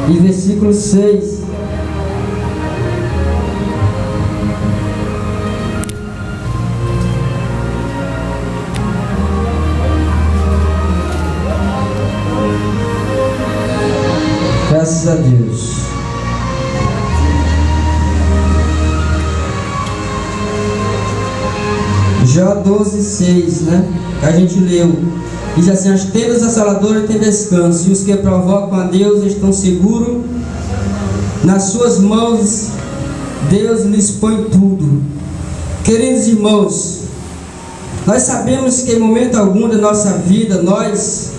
e versículo 6. Graças a Deus. Jó 12:6, né? Que a gente leu. Diz assim: as tendas assoladoras têm descanso, e os que provocam a Deus estão seguros. Nas suas mãos Deus lhes põe tudo. Queridos irmãos, nós sabemos que em momento algum da nossa vida, nós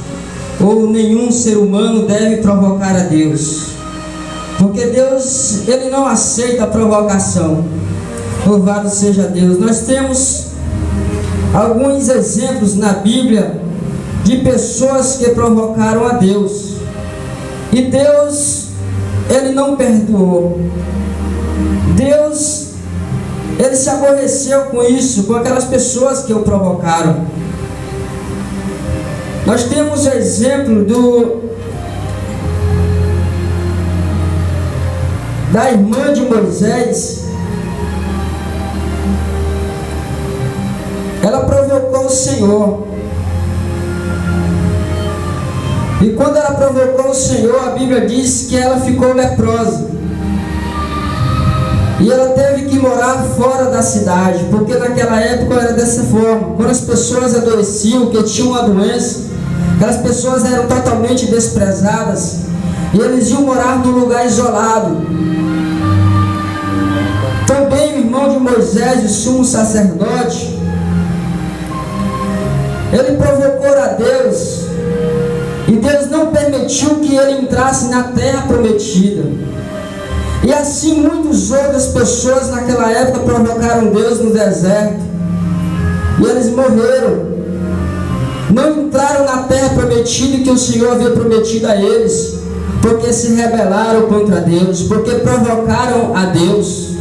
ou nenhum ser humano deve provocar a Deus, porque Deus, Ele não aceita a provocação. Louvado seja Deus. Nós temos alguns exemplos na Bíblia de pessoas que provocaram a Deus, e Deus, Ele não perdoou. Deus, Ele se aborreceu com isso, com aquelas pessoas que o provocaram. Nós temos o exemplo da irmã de Moisés. Ela provocou o Senhor. E quando ela provocou o Senhor, a Bíblia diz que ela ficou leprosa. E ela teve que morar fora da cidade, porque naquela época era dessa forma. Quando as pessoas adoeciam, que tinham uma doença, aquelas pessoas eram totalmente desprezadas, e eles iam morar num lugar isolado. Também o irmão de Moisés, o sumo sacerdote, ele provocou a Deus, e Deus não permitiu que ele entrasse na terra prometida. E assim muitas outras pessoas naquela época provocaram Deus no deserto, e eles morreram. Não entraram na terra prometida que o Senhor havia prometido a eles, porque se rebelaram contra Deus, porque provocaram a Deus.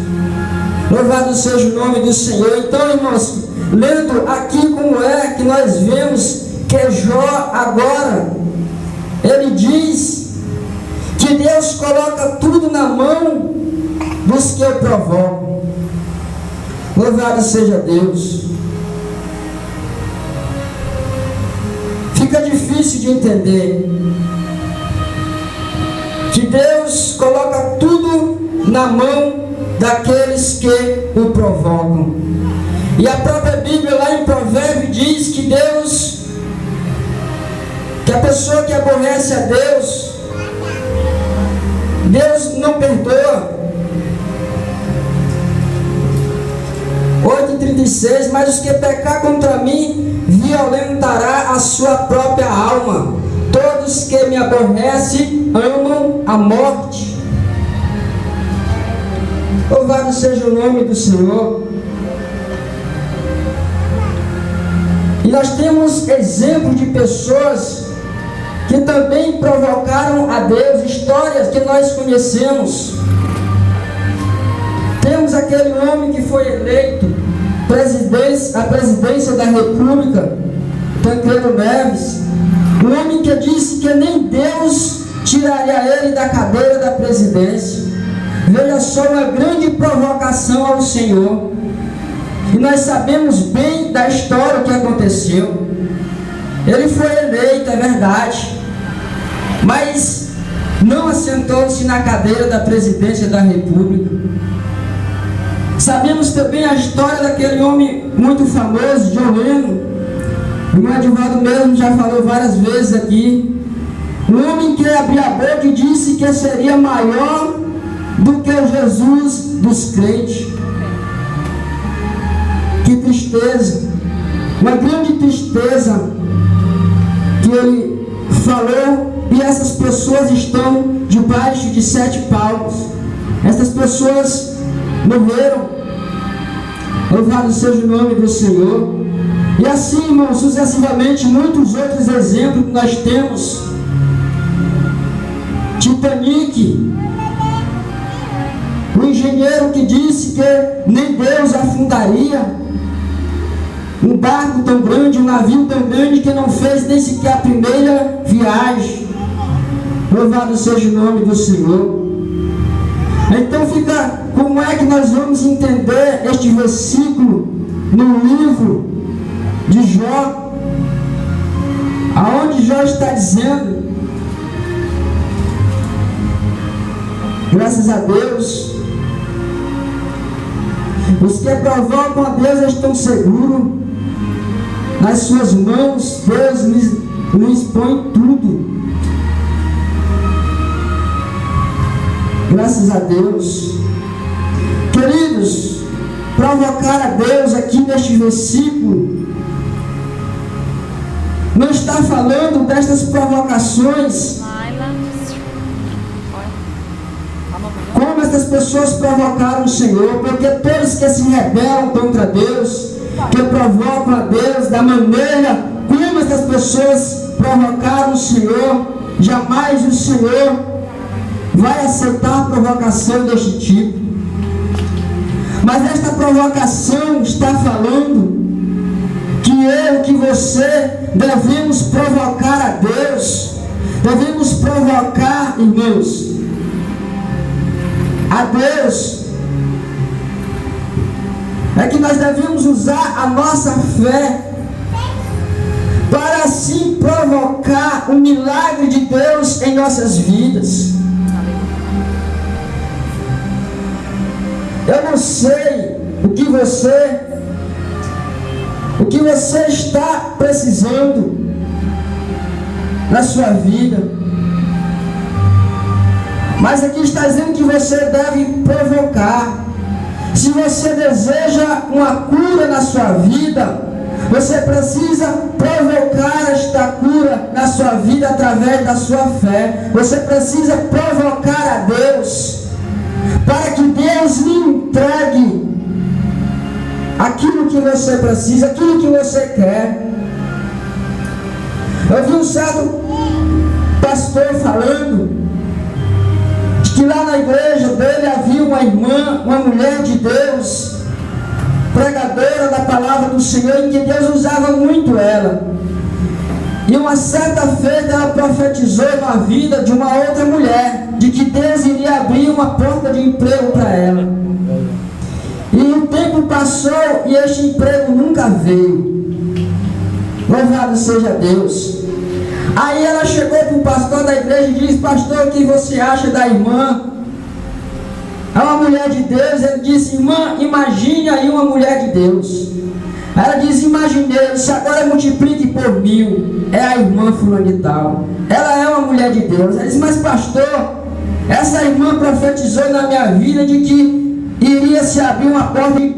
Louvado seja o nome do Senhor. Então, irmãos, lendo aqui como é que nós vemos que Jó agora, ele diz que Deus coloca tudo na mão dos que o provocam. Louvado seja Deus. Fica difícil de entender que Deus coloca tudo na mão daqueles que o provocam. E a própria Bíblia lá em Provérbios diz que Deus, que a pessoa que aborrece a Deus, Deus não perdoa. 8:36, mas os que pecar contra mim violentará a sua própria alma. Todos que me aborrecem amam a morte. Louvado seja o nome do Senhor. E nós temos exemplos de pessoas que também provocaram a Deus, histórias que nós conhecemos. Temos aquele homem que foi eleito à presidência da República, Tancredo Neves, um homem que disse que nem Deus tiraria ele da cadeira da presidência. Veja só, uma grande provocação ao Senhor. E nós sabemos bem da história que aconteceu. Ele foi eleito, é verdade, mas não assentou-se na cadeira da presidência da República. Sabemos também a história daquele homem muito famoso, John Lennon. O irmão Edivaldo mesmo já falou várias vezes aqui. Um homem que abriu a boca e disse que seria maior do que o Jesus dos crentes. Que tristeza, uma grande tristeza que ele falou, e essas pessoas estão debaixo de 7 palmos. Essas pessoas morreram. Louvado seja o nome do Senhor. E assim, irmãos, sucessivamente, muitos outros exemplos que nós temos. Titanic, o engenheiro que disse que nem Deus afundaria um barco tão grande, um navio tão grande, que não fez nem sequer a primeira viagem. Louvado seja o nome do Senhor. Então como é que nós vamos entender este versículo no livro de Jó, aonde Jó está dizendo, graças a Deus, os que provocam a Deus estão seguros, nas suas mãos Deus lhes põe tudo. Graças a Deus. Queridos, provocar a Deus aqui neste versículo não está falando destas provocações como essas pessoas provocaram o Senhor, porque todos que se rebelam contra Deus, que provocam a Deus da maneira como essas pessoas provocaram o Senhor, jamais o Senhor vai aceitar a provocação deste tipo. Mas esta provocação está falando que eu, que você devemos provocar a Deus, devemos provocar, irmãos, a Deus. É que nós devemos usar a nossa fé para assim provocar o milagre de Deus em nossas vidas. Eu não sei o que você está precisando na sua vida, mas aqui está dizendo que você deve provocar. Se você deseja uma cura na sua vida, você precisa provocar esta cura na sua vida através da sua fé. Você precisa provocar a Deus, para que Deus lhe entregue aquilo que você precisa, aquilo que você quer. Eu vi um certo pastor falando que lá na igreja dele havia uma irmã, uma mulher de Deus, pregadora da palavra do Senhor, em que Deus usava muito ela. E uma certa feita ela profetizou na vida de uma outra mulher, de que Deus iria abrir uma porta de emprego para ela. E o tempo passou e este emprego nunca veio. Louvado seja Deus. Aí ela chegou para o pastor da igreja e disse: pastor, o que você acha da irmã? É uma mulher de Deus. Ele disse: irmã, imagine aí uma mulher de Deus. Ela disse: imaginei. Disse: agora multiplique por 1000. É a irmã fulana de tal. Ela é uma mulher de Deus. Ele disse: mas pastor, essa irmã profetizou na minha vida de que iria se abrir uma porta de